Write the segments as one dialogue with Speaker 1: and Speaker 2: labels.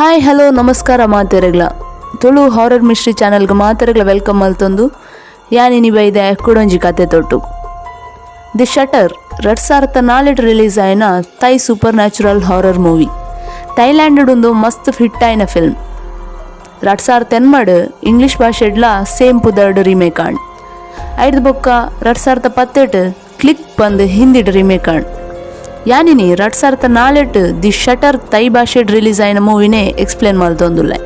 Speaker 1: Hi hello ನಮಸ್ಕಾರ ಮಾತೆರೆಗ್ಲ Tulu horror mystery ಚಾನಲ್ಗೆ ಮಾತೆರೆಗ್ಲ welcome ಮಲ್ತೊಂದು ಯಾನಿನಿ ಬೈದೆ ಕುಡೊಂಜಿ ಕತೆ ತೊಟ್ಟು ದಿ ಶಟರ್ 2004 ರಿಲೀಸ್ ಆಯ್ನ Thai super natural horror movie Thailand ಒಂದು ಮಸ್ತ್ ಹಿಟ್ ಆಯ್ನ ಫಿಲ್ಮ್ 2010 ಇಂಗ್ಲಿಷ್ ಭಾಷೆಡ್ಲ ಸೇಮ್ ಪುದರ್ಡ್ ರೀಮೇಕ್ ಆಣ್ ಐದು ಬೊಕ್ಕ 2018 ಕ್ಲಿಕ್ ಬಂದು ಹಿಂದಿಡ್ ರೀಮೇಕ್ ಆಣ್ ಯಾನಿನಿ 2004 ದಿ ಶಟರ್ ಥೈ ಭಾಷೆಡ್ ರಿಲೀಸ್ ಆಯ್ನ ಮೂವಿನೇ ಎಕ್ಸ್ಪ್ಲೇನ್ ಮಾಡ್ತೊಂದುಲ್ಲೆ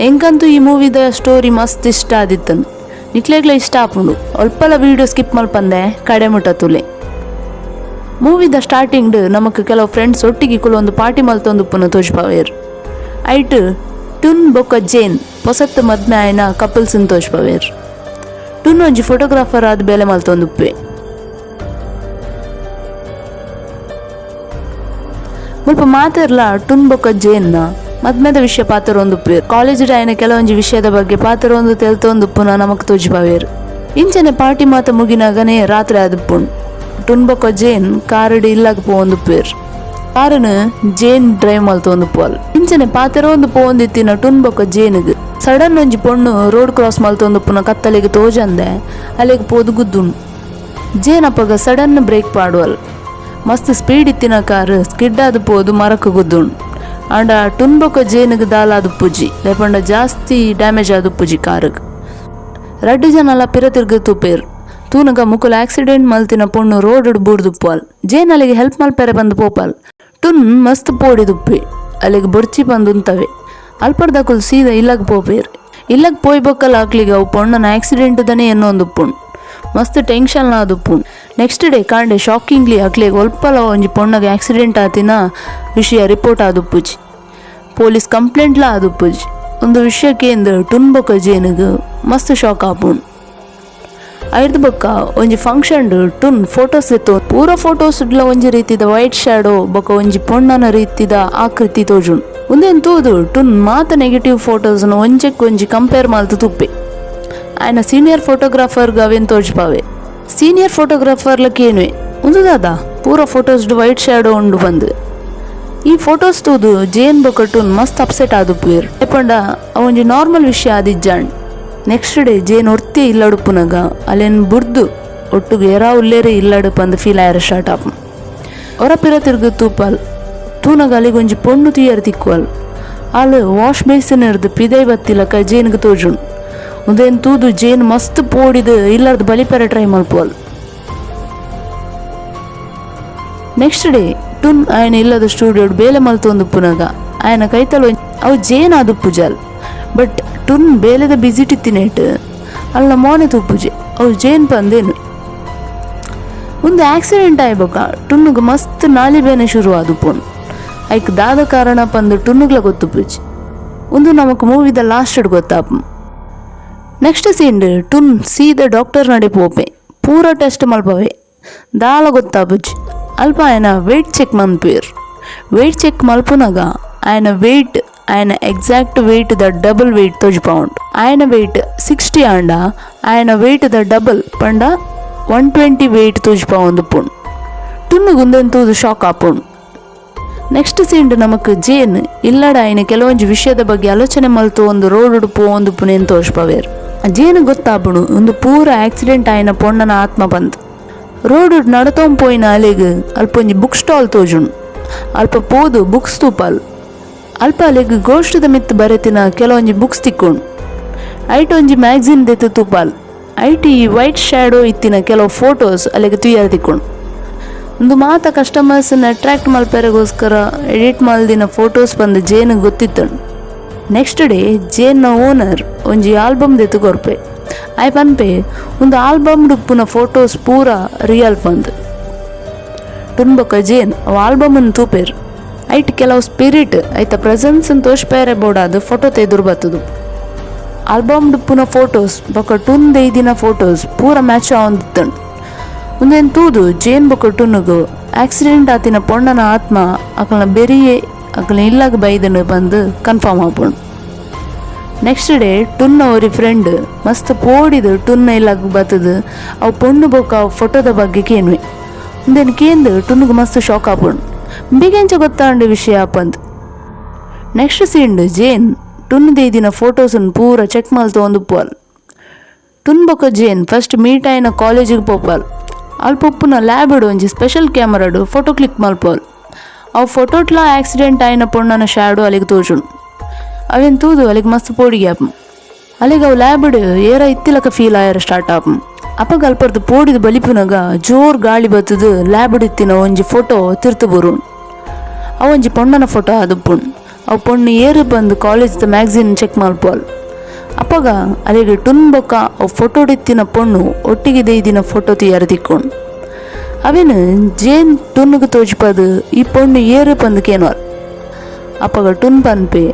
Speaker 1: ಎಂಕಂತೂ ಈ ಮೂವಿದ ಸ್ಟೋರಿ ಮಸ್ತ್ ಇಷ್ಟ ಆದಿತ್ತನು ನಿಕ್ಲೆಗ್ಲ ಇಷ್ಟ ಆಪುಂಡು ಅಲ್ಪಲ ವೀಡಿಯೋ ಸ್ಕಿಪ್ ಮಲ್ಪಂದೆ ಕಡೆ ಮುಟ್ಟತುಲೆ ಮೂವಿದ ಸ್ಟಾರ್ಟಿಂಗ್ ನಮಕ್ ಕೆಲವು ಫ್ರೆಂಡ್ಸ್ ಒಟ್ಟಿಗೆ ಒಂದು ಪಾರ್ಟಿ ಮಲ್ತೊಂದು ಪುನಃ ತೋಜ್ಪಾವೇರು ಐಟ್ ಟುನ್ ಬೊಕ್ಕ ಜೇನ್ ಹೊಸತ್ತು ಮದ್ಮೆ ಆಯ್ನ ಕಪಲ್ಸನ್ ತೋಜ್ಪಾವೇರು ಟುನ್ ಒಂಜಿ ಫೋಟೋಗ್ರಾಫರ್ ಆದ ಬೇಲೆ ಮಲ್ತೊಂದುಪ್ಪೆ ಮುಲ್ಪ ಮಾತೆರ್ಲ ಟುನ್ ಬೊಕ್ಕ ಜೇನ್ನ ಮದ್ಮೆದ ವಿಷಯ ಪಾತ್ರ ಒಂದು ಪೇರ್ ಕಾಲೇಜ್ ಆಯ್ನ ಕೆಲವೊಂಜಿ ವಿಷಯದ ಬಗ್ಗೆ ಪಾತ್ರ ಒಂದು ತೆಲ್ತೊಂದು ಪುನಃ ನಮಕ್ ತೋಜ್ಪಾವೇರು ಇಂಚನೆ ಪಾರ್ಟಿ ಮಾತ ಮುಗಿನಾಗನೇ ರಾತ್ರಿ ಆದುಪ್ಪುಂಡು ಟುನ್ ಬೊಕ್ಕ ಜೇನ್ ಕಾರಡಿ ಇಲ್ಲಾಗ ಪೋಂದು ಪೇರ್ ಕಾರನ್ ಜೇನ್ ಡ್ರೈವ್ ಮಲ್ತೊಂದು ಪೋಲ್ ಇಂಚನೆ ಪಾತ್ರ ಒಂದು ಪೋಂದಿತ್ತಿನ ಟುನ್ ಬೊಕ್ಕ ಜೇನ್ಗ್ ಸಡನ್ ಒಂಜಿ ಪೊಣ್ಣು ರೋಡ್ ಕ್ರಾಸ್ ಮಲ್ತೊಂದು ಪುನಃ ಕತ್ತಲೆಗೆ ತೋಜಂದೆ ಅಲ್ಲಿಗೆ ಪೋದು ಗುದ್ದುಂಡು ಜೇನ್ ಅಪ್ಪಗ ಸಡನ್ ಬ್ರೇಕ್ ಪಾಡುವಲ್ ಮಸ್ತ್ ಸ್ಪೀಡ್ ಇತ್ತಿನ ಕಾರ್ ಸ್ಕಿಡ್ ಆದ ಪೋದು ಮರಕ್ಕೆ ಗುದ್ದುಂಡು ಆಂಡ ಟುನ್ ಬೊಕ್ಕ ಜೇನ್ಗ್ ದಾಲಾದ ಪುಜಿ ಲೇಪಂಡ ಜಾಸ್ತಿ ಡ್ಯಾಮೇಜ್ ಆದ ಪುಜಿ ಕಾರ್ಗ್ ರಡ್ಡು ಜನಲ ಪಿರತಿರ್ಗ ತುಪೇರ್ ತೂನಗ ಮುಕುಲ್ ಆಕ್ಸಿಡೆಂಟ್ ಮಲ್ತಿನ ಪೊಣ್ಣು ರೋಡ್ ಬೂಡ್ದುಪ್ಪಾಲ್ ಜೇನ್ ಅಲ್ಲಿಗೆ ಹೆಲ್ಪ್ ಮಲ್ಪೆರೆ ಬಂದು ಪೋಪಾಲ್ ಟುನ್ ಮಸ್ತ್ ಪೋಡಿದುಪ್ಪಿ ಅಲ್ಲಿಗೆ ಬೊಡ್ಚಿ ಬಂದುಂತವೆ ಅಲ್ಪರ್ದಕುಲ್ ಸೀದಾ ಇಲ್ಲಗ್ ಪೋಪೇರ್ ಇಲ್ಲಗ್ ಪೋಯ್ ಬೊಕ್ಕಲ್ ಹಾಕ್ಲಿಗೆ ಅವು ಪೊಣ್ಣನ ಆಕ್ಸಿಡೆಂಟ್ ದನೆ ಎನ್ನೊಂದು ಪುಣ್ ಮಸ್ತ್ ಟೆನ್ಷನ್ ಆದುಪ್ಪುಂಡು ನೆಕ್ಸ್ಟ್ ಡೇ ಕಾಂಡೆ ಶಾಕಿಂಗ್ಲಿ ಅಕ್ಲೆಗ್ ಒಲ್ಪಲ ಒಂಜಿ ಪೊಣ್ಣಗೆ ಆಕ್ಸಿಡೆಂಟ್ ಆತಿನ ವಿಷಯ ರಿಪೋರ್ಟ್ ಆದುಪ್ಪುಜಿ ಪೊಲೀಸ್ ಕಂಪ್ಲೇಂಟ್ಲ ಆದುಪ್ಪುಜಿ ಒಂದು ವಿಷಯಕ್ಕೇಂದ್ರ ಟುನ್ ಬೊಕ್ಕ ಜೇನಿಗ್ ಮಸ್ತ್ ಶಾಕ್ ಆಪುಂಡು ಐದು ಬೊಕ್ಕ ಒಂಜಿ ಫಂಕ್ಷನ್ ಟುನ್ ಫೋಟೋಸ್ ಎತ್ತು ಪೂರ ಫೋಟೋಸ್ಡ್ಲ ಒಂಜಿ ರೀತಿದ ವೈಟ್ ಶ್ಯಾಡೋ ಬೊಕ್ಕ ಒಂಜಿ ಪೊಣ್ಣನ ರೀತಿದ ಆಕೃತಿ ತೋಜುಂಡು ಒಂದೇನು ತೂದು ಟುನ್ ಮಾತ ನೆಗೆಟಿವ್ ಫೋಟೋಸ್ನ ಒಂಜಿ ಕಂಪೇರ್ ಮಲ್ತು ತುಪ್ಪೆ ಆಯ್ನ ಸೀನಿಯರ್ ಫೋಟೋಗ್ರಾಫರ್ಗೆ ಅವೇನು ತೋಜ್ಪಾವೆ ಸೀನಿಯರ್ ಫೋಟೋಗ್ರಾಫರ್ಲಕ್ಕೆ ಏನುವೆ ಒಂದು ದಾದ ಪೂರ ಫೋಟೋಸ್ಡ್ ವೈಟ್ ಶ್ಯಾಡೋ ಉಂಡು ಬಂದು ಈ ಫೋಟೋಸ್ ತೂದು ಜೇನ್ ಬೊಕಟುನ್ ಮಸ್ತ್ ಅಪ್ಸೆಟ್ ಆದುಪ್ಪೇರು ಎಪ್ಪಂಡ ಅವೊಂಜಿ ನಾರ್ಮಲ್ ವಿಷಯ ಆದಿಜ್ಜಾಂಡ್ ನೆಕ್ಸ್ಟ್ ಡೇ ಜೇನ್ ಒರ್ತಿ ಇಲ್ಲಡು ಪುನಗ ಅಲ್ಲೇನು ಬುರ್ದು ಒಟ್ಟಿಗೆ ಎರಾ ಉಲ್ಲೇರೆ ಇಲ್ಲಡು ಪಂದು ಫೀಲ್ ಆಯ್ರ ಸ್ಟಾರ್ಟ್ ಆಪ್ ಹೊರಪಿರ ತಿರ್ಗು ತೂಪಲ್ ತೂನಗ ಅಲ್ಲಿಗೊಂಜಿ ಪೊಣ್ಣು ತೀಯರ್ ತಿಕ್ಕುವಲ್ ಅಲ್ಲಿ ವಾಶ್ ಬೇಸಿನ್ ಇರ್ದು ಪಿದೈ ಬತ್ತಿಲಕ ಜೇನ್ಗೆ ತೋಜುಂಡು ಉದೇನು ತೂದು ಜೇನ್ ಮಸ್ತ್ ಪೋಡಿದು ಇಲ್ಲಾರ್ದು ಬಲಿಪೆರ ಟ್ರೈ ಮಲ್ಪುವಲ್ ನೆಕ್ಸ್ಟ್ ಡೇ ಟುನ್ ಆಯ್ನ ಇಲ್ಲದ ಸ್ಟುಡಿಯೋ ಬೇಲೆ ಮಲ್ತೊಂದು ಪುನಗ ಆಯ್ನ ಕೈತಲು ಅವು ಜೇನ್ ಆದು ಪೂಜಾಲ್ ಬಟ್ ಟುನ್ ಬೇಲೆದ ಬಿಸಿಟಿತ್ತಿನೇಟ್ ಅಲ್ಲ ಮೋನೆ ತೂಪುಜೆ ಅವು ಜೇನ್ ಪಂದೇನು ಒಂದು ಆಕ್ಸಿಡೆಂಟ್ ಆಯ್ಬಕ ಟುನ್ನುಗೆ ಮಸ್ತ್ ನಾಲಿ ಬೇನೆ ಶುರು ಆದುಪ್ಪುಂಡು ಐಕ್ ದಾದ ಕಾರಣ ಪಂದು ಟುನ್ನುಗ್ಲ ಗೊತ್ತು ಪೂಜಿ ಒಂದು ನಮಕ್ ಮೂವಿದ ಲಾಸ್ಟ್ ಗೊತ್ತಾಪ ನೆಕ್ಸ್ಟ್ ಸೀನ್ ಟುನ್ ಸೀದಾ ಡಾಕ್ಟರ್ ನಡೆ ಪೋಪೆ ಪೂರ ಟೆಸ್ಟ್ ಮಲ್ಪವೆ ದಾಲ ಗೊತ್ತಾಪುಜಿ ಅಲ್ಪ ಆಯ್ನ ವೆಯ್ಟ್ ಚೆಕ್ ಮನ್ಪೇರ್ ವೆಯ್ಟ್ ಚೆಕ್ ಮಲ್ಪುನಾಗ ಆಯ್ನ ವೆಯ್ಟ್ ಆಯ್ನ ಎಕ್ಸಾಕ್ಟ್ ವೆಯ್ಟ್ ದ ಡಬಲ್ ವೆಯ್ಟ್ ತೋಜ್ಪೌಂಡ್ ಆಯ್ನ ವೆಯ್ಟ್ 60 ಆಂಡ ಆಯ್ನ ವೆಯ್ಟ್ ದ ಡಬಲ್ ಪಂಡ 120 ವೆಯ್ಟ್ ತೋಜ್ಪೌಂದು ಪುಣ್ ಟುನ್ನು ಗುಂದೆನ್ ತೂದು ಶಾಕ್ ಆಪುಣ್ ನೆಕ್ಸ್ಟ್ ಸೀನ್ ನಮಕ್ ಜೇನ್ ಇಲ್ಲಡ ಆಯ್ನ ಕೆಲವೊಂಜಿ ವಿಷಯದ ಬಗ್ಗೆ ಆಲೋಚನೆ ಮಲ್ತು ಒಂದು ರೋಡ್ ಪೋಂದು ಪುಣೆನ್ ತೋಜ್ಪವೇರ್ ಜೇನು ಗೊತ್ತಾಪುಣು ಒಂದು ಪೂರ ಆಕ್ಸಿಡೆಂಟ್ ಆಯ್ನ ಪೊಣ್ಣನ ಆತ್ಮ ಬಂತು ರೋಡ್ ನಡತೊಂಪೋಯ್ನ ಅಲೆಗ್ ಅಲ್ಪೊಂಜಿ ಬುಕ್ ಸ್ಟಾಲ್ ತೋಜುಂಡು ಅಲ್ಪ ಪೋದು ಬುಕ್ಸ್ ತೂಪಲ್ ಅಲ್ಪ ಅಲೆಗ್ ಗೋಷ್ಠದ ಮಿತ್ ಬರೆತಿನ ಕೆಲವೊಂಜಿ ಬುಕ್ಸ್ ತಿಕ್ಕೊಂಡು ಐಟ್ ಒಂಜಿ ಮ್ಯಾಗ್ಝಿನ್ ದೆತ್ತು ತೂಪಲ್ ಐಟ್ ಈ ವೈಟ್ ಶ್ಯಾಡೋ ಇತ್ತಿನ ಕೆಲವು ಫೋಟೋಸ್ ಅಲೆಗ್ ತುಯ್ಯಾರ ತಿಕ್ಕೊಂಡು ಒಂದು ಮಾತ ಕಸ್ಟಮರ್ಸನ್ನ ಅಟ್ರಾಕ್ಟ್ ಮಲ್ಪೆರೆಗೋಸ್ಕರ ಎಡಿಟ್ ಮಲ್ದಿನ ಫೋಟೋಸ್ ಬಂದು ಜೇನ್ ಗೊತ್ತಿತ್ತಂಡು ನೆಕ್ಸ್ಟ್ ಡೇ ಜೇನ್ನ ಓನರ್ ಒಂಜಿ ಆಲ್ಬಮ್ ದೆತ್ತು ಕೊರ್ಪೆ ಆಯ್ ಪನ್ಪೆ ಒಂದು ಆಲ್ಬಮ್ ಡುಪ್ಪುನ ಫೋಟೋಸ್ ಪೂರ ರಿಯಲ್ ಪಂದು ಟುನ್ ಬೊಕ್ಕ ಜೇನ್ ಅವು ಆಲ್ಬಮನ್ನು ತೂಪೇರು ಐಟ್ ಕೆಲವು ಸ್ಪಿರಿಟ್ ಐತ ಪ್ರೆಸೆನ್ಸನ್ನು ತೋಜ್ಪೇರೆ ಬೋಡಾದು ಫೋಟೋ ತೆದುರು ಬತ್ತದು ಆಲ್ಬಮ್ ಡುಪ್ಪುನ ಫೋಟೋಸ್ ಬೊಕ್ಕ ಟುನ್ ದೈದಿನ ಫೋಟೋಸ್ ಪೂರ ಮ್ಯಾಚ್ ಆವಂದಿತ್ತಂಡು ಒಂದೇನು ತೂದು ಜೇನ್ ಬೊಕ್ಕ ಟುನ್ನುಗು ಆಕ್ಸಿಡೆಂಟ್ ಆತಿನ ಪೊಣ್ಣನ ಆತ್ಮ ಅಕಲ್ನ ಬೆರಿಯೇ ಅಕಲ್ನ ಇಲ್ಲಾಗ ಬೈದನು ಬಂದು ಕನ್ಫರ್ಮ್ ಆಪುಂಡು ನೆಕ್ಸ್ಟ್ ಡೇ ಟುನ್ನ ಅವರಿ ಫ್ರೆಂಡ್ ಮಸ್ತ್ ಪೋಡಿದು ಟುನ್ನ ಇಲ್ಲಾಗ ಬತ್ತದು ಅವು ಪೊಣ್ಣು ಬೊಕ್ಕ ಫೋಟೋದ ಬಗ್ಗೆ ಕೇನ್ವೆ ಒಂದೇನು ಕೇಂದು ಟುನ್ನುಗೆ ಮಸ್ತ್ ಶಾಕ್ ಆಪುಂಡು ಬಿಗೆಂಚ ಗೊತ್ತಾಂಡು ವಿಷಯ ಆಪಂದು ನೆಕ್ಸ್ಟ್ ಸೀನ್ ಜೇನ್ ಟುನ್ ದೇದಿನ ಫೋಟೋಸನ್ನು ಪೂರ ಚೆಕ್ ಮಲ್ತು ಒಂದು ಪೋಲ್. ಟುನ್ ಬೊಕ ಜೇನ್ ಫಸ್ಟ್ ಮೀಟ್ ಆಯ್ನ ಕಾಲೇಜಿಗೆ ಪೋಪಾಲ್. ಅಲ್ಲಿ ಪೊಪ್ಪುನ ಲ್ಯಾಬ್ ಇಡು ಒಂಜಿ ಸ್ಪೆಷಲ್ ಕ್ಯಾಮರಾಡು ಫೋಟೋ ಕ್ಲಿಕ್ ಮಲ್ಪೋಲ್. ಅವು ಫೋಟೋಟ್ಲ ಆಕ್ಸಿಡೆಂಟ್ ಆಯ್ನ ಪೊಣ್ಣನ ಶ್ಯಾಡು ಅಲ್ಲಿಗೆ ತೋಜುಂಡು. ಅವೇನು ತೂದು ಅಲ್ಲಿಗೆ ಮಸ್ತ್ ಪೋಡಿಗೆ ಆಪಂ. ಅಲ್ಲಿಗೆ ಅವು ಲ್ಯಾಬ್ ಇಡು ಏರ ಇತ್ತಿಲಕ ಫೀಲ್ ಆಯರ ಸ್ಟಾರ್ಟ್ ಆಪಂ. ಅಪ್ಪಗ ಅಲ್ಪರ್ದು ಪೋಡಿದ ಬಲಿಪುನಾಗ ಜೋರ್ ಗಾಳಿ ಬತ್ತದು ಲ್ಯಾಬ್ ಇಡಿತ್ತಿನ ಒಂಜಿ ಫೋಟೋ ತಿರ್ತು ಬರುಣ್. ಅವೊಂಜಿ ಪೊಣ್ಣನ ಫೋಟೋ ಅದುಪ್ಪುಣ್. ಅವು ಪೊಣ್ಣು ಏರು ಬಂದು ಕಾಲೇಜ್ದ ಮ್ಯಾಗ್ಝಿನ್ ಚೆಕ್ ಮಲ್ಪೋಲ್. ಅಪ್ಪಗ ಅಲ್ಲಿಗೆ ಟುನ್ ಬೊಕ್ಕ ಅವು ಫೋಟೋ ಹಿಡಿತ್ತಿನ ಪೊಣ್ಣು ಒಟ್ಟಿಗೆ ದೇಯ್ದಿನ ಫೋಟೋ ತಿಯಾರ ತಿಕ್ಕೊಂಡು. ಅವೇನು ಜೇನ್ ಟುನ್ಗೆ ತೋಜ್ಪದು ಈ ಪೊಣ್ಣು ಏರು ಪಂದು ಕೇನೋಲ್. ಅಪ್ಪಗ ಟುನ್ ಪನ್ಪೆ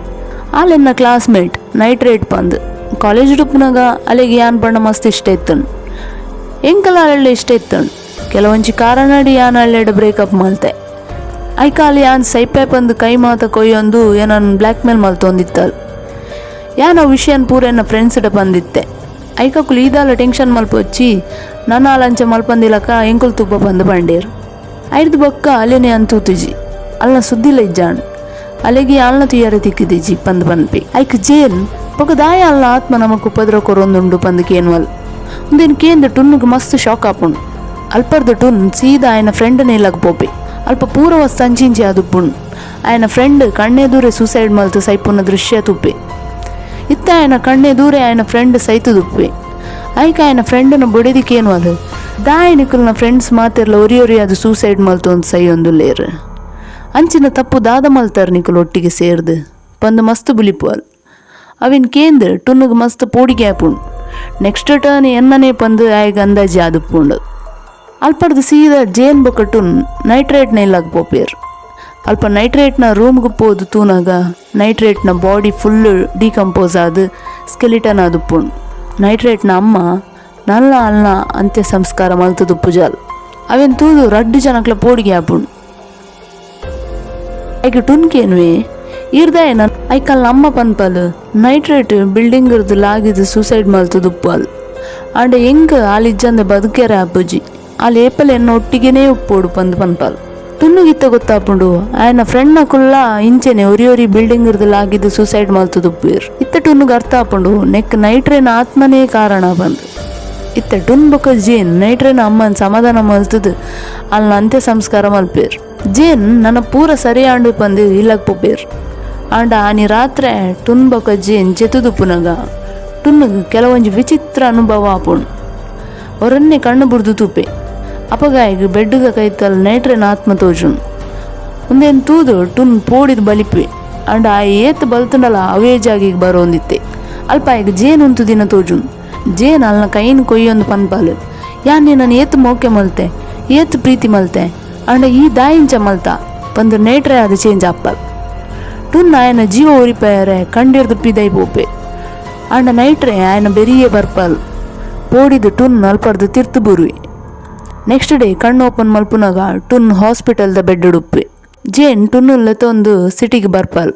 Speaker 1: ಅಲ್ಲೆನ್ನ ಕ್ಲಾಸ್ಮೇಟ್ ನೈಟ್ರೇಟ್ ಪಂದು ಕಾಲೇಜ್ ಡುಪ್ಪನಾಗ ಅಲ್ಲಿಗೆ ಯಾನ್ ಬಣ್ಣ ಮಸ್ತ್ ಇಷ್ಟ ಇತ್ತನು. ಎಂಕಲ ಅಳ್ಳೆ ಇಷ್ಟ ಇತ್ತನು. ಕೆಲವೊಂಜಿ ಕಾರಣಡಿ ಯಾನ್ ಅಳ್ಳೆಡ ಬ್ರೇಕಪ್ ಮಲ್ತೆ. ಐಕಾಲಿ ಯಾನ್ ಸೈಪೆ ಪಂದು ಕೈ ಮಾತ ಕೊಯ್ಯೊಂದು ಏನನ್ನು ಬ್ಲ್ಯಾಕ್ ಮೇಲ್ ಮಲ್ತೊಂದಿತ್ತಲ್. ಯಾನ ವಿಷಯನ್ ಪೂರ ಎನ್ನ ಫ್ರೆಂಡ್ಸ್ಡ ಬಂದಿತ್ತೆ. ಐಕಕ್ಕುಲು ಈದಾಲ ಟೆನ್ಷನ್ ಮಲ್ಪೊಚ್ಚಿ ನನ್ನ ಲಂಚ ಮಲ್ಪಂದಿಲಕ ಎಂಕುಲು ತುಪ್ಪ ಬಂದು ಬಂಡೇರು. ಐದು ಬೊಕ್ಕ ಅಲ್ಲೇನೆ ಅಂತೂತಿಜಿ ಅಲ್ನ ಸುದ್ದಿಲ್ಲ ಇಜ್ಜಾಣ್. ಅಲ್ಲಿಗೆ ಅಲ್ನ ತುಯ್ಯಾರ ತಿಕ್ಕಿದಿಜಿ ಪಂದು ಪನ್ಪಿ. ಐಕ್ ಜೇನ್ ಬೊಕ್ಕ ದಾಯ ಅಲ್ನ ಆತ್ಮ ನಮಕ್ ಉಪದ್ರ ಕೊರೊಂದುಂಡು ಪಂದು ಕೇನ್ವಲ್. ಒಂದೇನು ಕೇಂದ್ರ ಟುನ್ಗೆ ಮಸ್ತ್ ಶಾಕ್ ಆಪುಂಡು. ಅಲ್ಪರ್ದು ಟುನ್ ಸೀದಾ ಆಯ್ನ ಫ್ರೆಂಡ್ನ ಇಲ್ಲಕ ಪೋಪಿ. ಅಲ್ಪ ಪೂರವ ಸಂಚಿಂಚಿ ಅದುಪ್ಪುಂಡು. ಆಯ್ನ ಫ್ರೆಂಡ್ ಕಣ್ಣೆ ದೂರೆ ಸೂಸೈಡ್ ಮಲ್ತು ಸೈಪುನ ದೃಶ್ಯ ತುಪ್ಪಿ. ಇತ್ತ ಆಯ್ನ ಕಣ್ಣೆ ದೂರೆ ಆಯ್ನ ಫ್ರೆಂಡ್ ಸೈತು ದುಪ್ಪಿ. ಐಕ ಆಯ್ನ ಫ್ರೆಂಡನ ಬೊಡೆದಿಕ್ಕೇನು ಅದು ದಾಯನಿಕಲ್ನ ಫ್ರೆಂಡ್ಸ್ ಮಾತಿರ್ಲ ಒರಿ ಅದು ಸೂಸೈಡ್ ಮಲ್ತು ಒಂದು ಸೈ ಒಂದು ಲೇರು. ಅಂಚಿನ ತಪ್ಪು ದಾದ ಮಲ್ತಾರ ನಿಕಲ್ ಒಟ್ಟಿಗೆ ಸೇರ್ದು ಪಂದು ಮಸ್ತ್ ಬುಲಿಪುವಲ್. ಅವಿನ ಕೇಂದ್ರ ಟುನ್ಗೆ ಮಸ್ತ್ ಪೋಡಿಗೆ ಆಪುಂಡು. Next turn ಎನ್ನನೇ ಪಂದು ಆಯ್ಗ ಅಂದಾಜಿ ಆದುಪ್ಪುಂಡು. ಅಲ್ಪರ್ದು ಸೀದಾ ಜೇನ್ ಬೊಕ್ಕ ಟುನ್ ನೈಟ್ರೇಟ್ನ ಇಲ್ಲಾಗ ಪೋಪೇರು. ಅಲ್ಪ ನೈಟ್ರೇಟ್ನ ರೂಮ್ಗೆ ಪೋದು ತೂನಾಗ ನೈಟ್ರೇಟ್ನ ಬಾಡಿ ಫುಲ್ಲು ಡಿಕಂಪೋಸ್ ಆದು ಸ್ಕೆಲಿಟನ್ ಆದುಪ್ಪುಂಡು. ನೈಟ್ರೇಟ್ನ ಅಮ್ಮ ನಲ್ಲ ಅಲ್ನ ಅಂತ್ಯ ಸಂಸ್ಕಾರ ಮಲ್ತದು ಪುಜಾಲ್. ಅವೇನು ತೂದು ರಡ್ಡು ಜನಕ್ಲ ಪೋಡಿಗೆ ಆಪುಂಡು. ಐಕ ಟುನ್ಕೇನ್ವೆ ಇರ್ದಾಯನ ಐಕಲ್ನ ಅಮ್ಮ ಪನ್ಪಲ್ ನೈಟ್ರೇಟ್ ಬಿಲ್ಡಿಂಗ್ ಇರ್ದು ಲಾಗಿದ್ದು ಸೂಸೈಡ್ ಮಲ್ತದು ಉಪ್ಪಲ್. ಆಂಡ ಹೆಂಗ ಆಲಿಜ್ಜಂದ ಬದುಕ್ಯಾರ ಅಪ್ಪುಜಿ ಅಲ್ಲಿ ಏಪಲ್ ಎನ್ನ ಒಟ್ಟಿಗೆನೇ ಉಪ್ಪೋಡು ಪಂದು ಪನ್ಪಲ್. ಟುನ್ನುಗಿತ್ತ ಗೊತ್ತಾಪುಂಡು ಆಯ್ನ ಫ್ರೆಂಡ್ನ ಕುಲ್ಲ ಇಂಚೆನೆ ಒರಿ ಬಿಲ್ಡಿಂಗ್ ಇರ್ದಲ್ಲಿ ಆಗಿದ್ದು ಸೂಸೈಡ್ ಮಲ್ತದು ಉಪ್ಪೇರು. ಇತ್ತ ಟುನ್ನುಗೆ ಅರ್ಥ ಆಪುಂಡು ನೆಕ್ ನೈಟ್ರೇನ ಆತ್ಮನೇ ಕಾರಣ ಬಂದು. ಇತ್ತ ಟುನ್ ಬೊಕ್ಕ ಜೇನ್ ನೈಟ್ರೇನ ಅಮ್ಮನ ಸಮಾಧಾನ ಮಲ್ತದು ಅಲ್ಲಿ ಅಂತ್ಯ ಸಂಸ್ಕಾರ ಮಲ್ಪೇರು. ಜೇನ್ ನನ್ನ ಪೂರ ಸರಿ ಆಂಡು ಪಂದು ಇಲ್ಲಕ್ ಪೋಪೇರು. ಆಂಡ ಆನಿ ರಾತ್ರೆ ಟುನ್ ಬೊಕ್ಕ ಜೇನ್ ಜೆತುದುಪ್ಪುನಾಗ ಟುನ್ನುಗೆ ಕೆಲವೊಂಜಿ ವಿಚಿತ್ರ ಅನುಭವ ಆಪುಂಡು. ಅವರನ್ನೇ ಕಣ್ಣು ಬುಡ್ದು ತೂಪೆ. ಅಪಗಾಯಿಗೆ ಬೆಡ್ಡುಗ ಕೈತಲ್ ನೈಟ್ರೇನ ಆತ್ಮ ತೋಜುಂಡು. ಒಂದೇನು ತೂದು ಟುನ್ ಪೋಡಿದು ಬಲಿಪೆ. ಅಂಡ ಆ ಏತ್ ಬಲ್ತಂಡಲ್ಲ ಅವೇ ಜಾಗಿಗೆ ಬರೋಂದಿತ್ತೆ. ಅಲ್ಪ ಈಗ ಜೇನ್ ಉಂತು ದಿನ ತೋಜುಂಡು. ಜೇನ್ ಅಲ್ನ ಕೈನ ಕೊಯ್ಯೊಂದು ಪನ್ಪಾಲು ಯಾನ್ ನಾನು ಏತ್ ಮೋಕೆ ಮಲ್ತೆ ಏತ್ ಪ್ರೀತಿ ಮಲ್ತೆ ಅಂಡ ಈ ದಾಯಿಂಚ ಮಲ್ತ ಪಂದು ನೈಟ್ರೆ ಅದು ಚೇಂಜ್ ಆಪ್ಪಲ್. ಟುನ್ ಆಯನ ಜೀವ ಉರಿಪಾಯರೆ ಕಂಡಿರ್ದು ಪಿದೈ ಪೋಪೆ. ಅಂಡ ನೈಟ್ರೆ ಆಯನ ಬೆರಿಯೇ ಬರ್ಪಲ್. ಪೋಡಿದು ಟುನ್ ಅಲ್ಪರ್ದು ತಿರ್ತು ಬುರುವಿ. ನೆಕ್ಸ್ಟ್ ಡೇ ಕಣ್ಣು ಓಪನ್ ಮಲ್ಪುನಾಗ ಟುನ್ ಹಾಸ್ಪಿಟಲ್ದ ಬೆಡ್ ಉಡುಪ್ಪೆ. ಜೇನ್ ಟುನ್ನುಲ್ಲತೊಂದು ಸಿಟಿಗೆ ಬರ್ಪಲ್.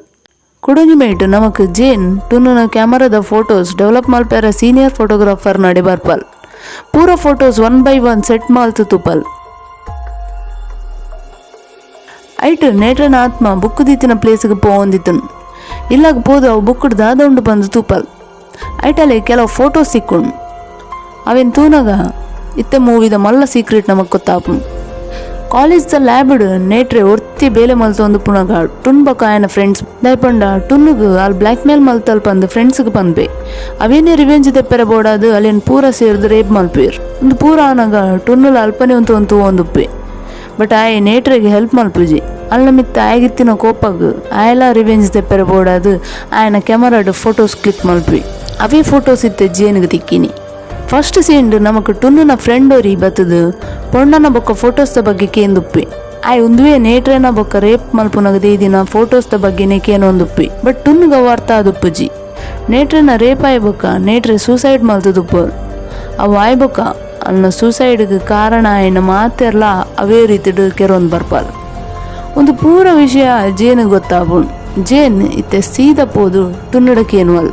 Speaker 1: ಕುಡಂಜಿಮೇಟ್ ನಮಕ್ ಜೇನ್ ಟುನ್ನ ಕ್ಯಾಮರಾದ ಫೋಟೋಸ್ ಡೆವಲಪ್ ಮಲ್ಪಾರ ಸೀನಿಯರ್ ಫೋಟೋಗ್ರಾಫರ್ ನಡೆ ಬರ್ಪಲ್. ಪೂರ ಫೋಟೋಸ್ 1 by 1 ಸೆಟ್ ಮಾಲ್ತು ತುಪಲ್. ಐಟ್ ನೇಟ್ರನ ಆತ್ಮ ಬುಕ್ ದೀತಿನ ಪ್ಲೇಸ್ಗೆ ಪೋಂದಿತ್ತನು. ಇಲ್ಲಾಗ ಪೋದು ಅವು ಬುಕ್ಕಡ್ ದಾದೊಂಡು ಬಂದು ತೂಪಲ್. ಐಟಲ್ಲಿ ಕೆಲವು ಫೋಟೋಸ್ ಸಿಕ್ಕೊಂಡು ಅವೇನು ತೂನಾಗ ಇತ್ತೆ ಮೂವಿದ ಮಲ್ಲ ಸೀಕ್ರೆಟ್ ನಮಗ್ ಗೊತ್ತಾಪು. ಕಾಲೇಜ್ದ ಲ್ಯಾಬಿಡ್ ನೇಟ್ರೆ ಒರ್ತಿ ಬೇಲೆ ಮಲ್ತೊಂದು ಪುನಗ ಟುನ್ ಬೊಕ್ಕ ಆಯನ ಫ್ರೆಂಡ್ಸ್ ದಯಪಂಡ ಟುನ್ನುಗು ಅಲ್ಲಿ ಬ್ಲ್ಯಾಕ್ ಮೇಲ್ ಮಲ್ತಲ್ ಪಂದು ಫ್ರೆಂಡ್ಸ್ಗೆ ಪನ್ಪೆ. ಅವೇನೇ ರಿವೆಂಜ್ ತೆಪ್ಪೆರ ಬೋಡಾದು ಅಲ್ಲೇನು ಪೂರ ಸೇರಿದು ರೇಪ್ ಮಲ್ಪೇರು. ಒಂದು ಪೂರ ಆನಾಗ ಟುನ್ನುಲ ಅಲ್ಪನೆ ಒಂದು ಒಂದುಪ್ಪೆ. But I ನೇಟ್ರೆಗೆ help ಮಲ್ಪುಜಿ. ಅಲ್ಲ ಮಿತ್ತ ಆಗಿತ್ತಿನ ಕೋಪಗ್ ಆಯೆಲ್ಲ ರಿವೆಂಜ್ ತೆಪ್ಪೆರ ಬೋಡಾದು ಆಯನ ಕ್ಯಾಮರಾಡು ಫೋಟೋಸ್ ಕ್ಲಿಕ್ ಮಲ್ಪಿ. ಅವೇ ಫೋಟೋಸ್ ಇತ್ತೆ ಜೇನಿಗೆ ತಿಕ್ಕಿನಿ. ಫಸ್ಟ್ ಸೀನ್ ನಮಕ್ ಟುನ್ನುನ ಫ್ರೆಂಡ್ ಓರಿ ಬತ್ತದು ಪೊಣ್ಣನ ಬೊಕ್ಕ ಫೋಟೋಸ್ದ ಬಗ್ಗೆ ಕೇಂದುಪ್ಪಿ. ಆಯ್ ಒಂದುವೇ ನೇಟ್ರೆನ ಬೊಕ್ಕ ರೇಪ್ ಮಲ್ಪುನಗ ದೇದಿನ ಫೋಟೋಸ್ದ ಬಗ್ಗೆನೇ ಕೇನೊಂದುಪ್ಪಿ. ಬಟ್ ಟುನ್ನುಗ ಅರ್ಥ ಆದುಪ್ಪುಜಿ ನೇಟ್ರೆನ ರೇಪ್ ಆಯ್ ಬೊಕ್ಕ ನೇಟ್ರೆ ಸೂಸೈಡ್ ಮಲ್ತದುಪ್ಪಲ್. ಅವು ಆಯ್ ಬೊಕ್ಕ ಅಲ್ನ ಸೂಸೈಡ್ಗೆ ಕಾರಣ ಆಯ್ನ ಮಾತೆರ್ಲ ಅವೇ ರೀತಿಡು ಕೆರೊಂದು ಬರ್ಪಲ್. ಒಂದು ಪೂರ ವಿಷಯ ಜೇನಿಗೆ ಗೊತ್ತಾಪುಂಡು. ಜೇನ್ ಇತ್ತೆ ಸೀದಾ ಪೋದು ಟುನ್ನಡಕೇನುವಲ್.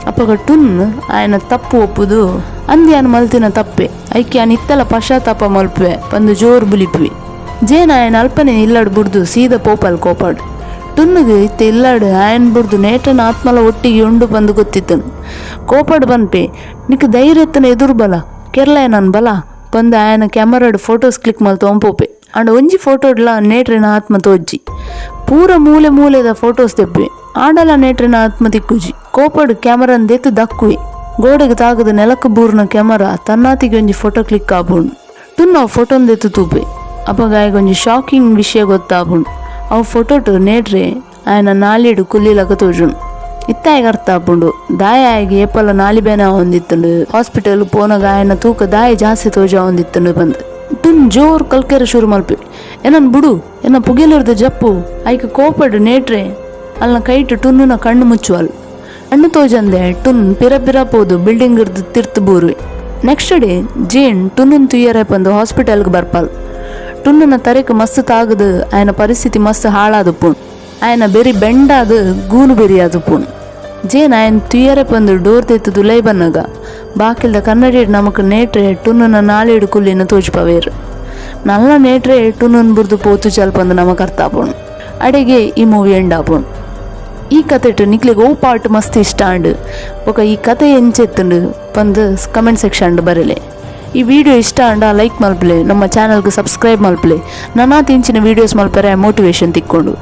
Speaker 1: ಅಪ್ಪಗ ಟುನ್ ಆಯನ ತಪ್ಪು ಒಪ್ಪುದು ಅಂದ್ಯಾನ ಮಲ್ತಿನ ತಪ್ಪೆ ಐಕ್ಯ ಇತ್ತಲ ಪಶ್ಚಾತ್ತಾಪ ಮಲ್ಪೆ ಬಂದು ಜೋರು ಬುಲಿಪ್ವಿ. ಜೇನ್ ಆಯನ ಅಲ್ಪನೆ ಇಲ್ಲಡ್ ಬುಡ್ದು ಸೀದಾ ಪೋಪಲ್ ಕೋಪಾಡ್. ಟುನ್ನುಗೆ ಇತ್ತೆ ಇಲ್ಲಾಡು ಆಯನ್ ಬುಡ್ದು ನೇಟನ ಆತ್ಮಲ ಒಟ್ಟಿಗೆ ಉಂಡು ಬಂದು ಗೊತ್ತಿತ್ತನು. ಕೋಪಡ್ ಬನ್ಪೆ ನಿಕ್ ಧೈರ್ಯ ಎತ್ತನ ಎದುರು ಬಲ ಕೆರ್ಲಾಯ ನನ್ ಬಲ ಬಂದು ಆಯನ ಕ್ಯಾಮರಾಡ್ ಫೋಟೋಸ್ ಕ್ಲಿಕ್ ಮಲ್ತು ಒಂಪೋಪೆ. ಅಂಡ ಒಂಜಿ ಫೋಟೋಡ್ಲ ನೇಟ್ರಿನ ಆತ್ಮ ತೋಜ್ಜಿ ಪೂರ ಮೂಲೆ ಮೂಲೆದ ಫೋಟೋಸ್ ತೆಪ್ಪೆ. ಆಡಲ ನೇಟ್ರಿನ ಆತ್ಮ ತಿಕ್ಕುಜಿ ಕೋಪಡ್ ಕ್ಯಾಮರಾನ್ ದೆತ್ತು ದಕ್ಕುವೆ. ಗೋಡೆಗೆ ತಾಗದ ನೆಲಕ್ಕೆ ಬೂರ್ನ ಕ್ಯಾಮರಾ ತನ್ನಾತಿಗೆ ಒಂಜಿ ಫೋಟೋ ಕ್ಲಿಕ್ ಆಪುಂಡು. ಟುನ್ ಅವು ಫೋಟೋನ್ ದೆತ್ತು ತೂಪೆ. ಅಪಗಾಯಗ ಒಂಜಿ ಶಾಕಿಂಗ್ ವಿಷಯ ಗೊತ್ತಾಪುಂಡು. ಅವು ಫೋಟೋಟು ನೇಟ್ರೆ ಆಯನ ನಾಲಿಡು ಕುಲ್ಲಿಲಕ ತೋಜುಂಡು. ಇತ್ತಾಯಿಗೆ ಅರ್ಥ ಆಪುಂಡು ದಾಯ ಆಗಿ ಏಪಲ ನಾಲಿ ಬೇನೆ ಹೊಂದಿತ್ತಂಡು. ಹಾಸ್ಪಿಟಲ್ ಪೋನಾಗ ಆಯನ ತೂಕ ದಾಯ ಜಾಸ್ತಿ ತೋಜ ಹೊಂದಿತ್ತಂಡು ಬಂದು. ಟುನ್ ಜೋರ್ ಕಲ್ಕೆರೆ ಶುರು ಮಲ್ಪೆ. ಏನನ್ ಬುಡು ಏನ ಪುಗಿಲರ್ದ ಜಪ್ಪು ಆಯ್ಕೆ ಕೋಪಡ್ ನೇಟ್ರೆ ಅಲ್ನ ಕೈಟ್ ಟುನ್ನ ಕಣ್ಣು ಮುಚ್ಚುವಲ್. ಕಣ್ಣು ತೋಜಂದೆ ಟುನ್ ಪಿರ ಪಿರ ಪೋದು ಬಿಲ್ಡಿಂಗ್ ಇರ್ದು ತಿರ್ತು ಬೂರುವೆ. ನೆಕ್ಸ್ಟ್ ಡೇ ಜೇನ್ ಟುನ್ನನ್ ತುಯ್ಯರೆ ಬಂದು ಹಾಸ್ಪಿಟಲ್ಗೆ ಬರ್ಪಾಲ್. ಟುನ್ನನ ತರೆಕ್ ಮಸ್ತ್ ತಾಗದು ಆಯನ ಪರಿಸ್ಥಿತಿ ಮಸ್ತ್ ಹಾಳಾದುಪ್ಪುಣ್. ಆಯನ ಬೆರಿ ಬೆಂಡಾದ ಗೂನು ಬೆರಿ ಆದುಪ್ಪುಣ್. ಜೇನ್ ಆಯನ ತುಯ್ಯರೆ ಬಂದು ಡೋರ್ ತೆತ್ತದು ಲೈ ಬನ್ನಾಗ ಬಾಕಿಲ್ದ ಕನ್ನಡಿ ನಮಕ್ ನೇಟ್ರೆ ಟುನ್ನನ ನಾಲಿಡು ಕುಲ್ಲಿನ ತೋಜ್ಪವೇರು. ನಲ್ಲ ನೇಟ್ರೆ ಟುನ್ನನ್ ಬುರ್ದು ಪೋತು ಚಲ್ಪಂದು ನಮಕ್ ಅರ್ಥ ಆಪುಣ್. ಅಡೆಗೆ ಈ ಮೂವಿ ಎಂಡ್ ಆಪುಣ್. ಈ ಕತೆ ನಿಕ್ಲಿಗೆ ಓ ಪಾರ್ಟ್ ಮಸ್ತ್ ಇಷ್ಟ ಅಂಡು ಬೊಕ ಈ ಕತೆ ಎಂಚೆತ್ತುಂಡು ಬಂದು ಕಮೆಂಟ್ ಸೆಕ್ಷನ್ ಬರಲೆ. ಈ ವಿಡಿಯೋ ಇಷ್ಟ ಅಂಡ ಲೈಕ್ ಮಲ್ಪಲೆ, ನಮ್ಮ ಚಾನಲ್ಗೆ ಸಬ್ಸ್ಕ್ರೈಬ್ ಮಲ್ಪಲೆ. ನನ್ನ ತಿಂಚಿನ ವೀಡಿಯೋಸ್ ಮಲ್ಪರೆ ಮೋಟಿವೇಶನ್ ತಿಕ್ಕೊಂಡು.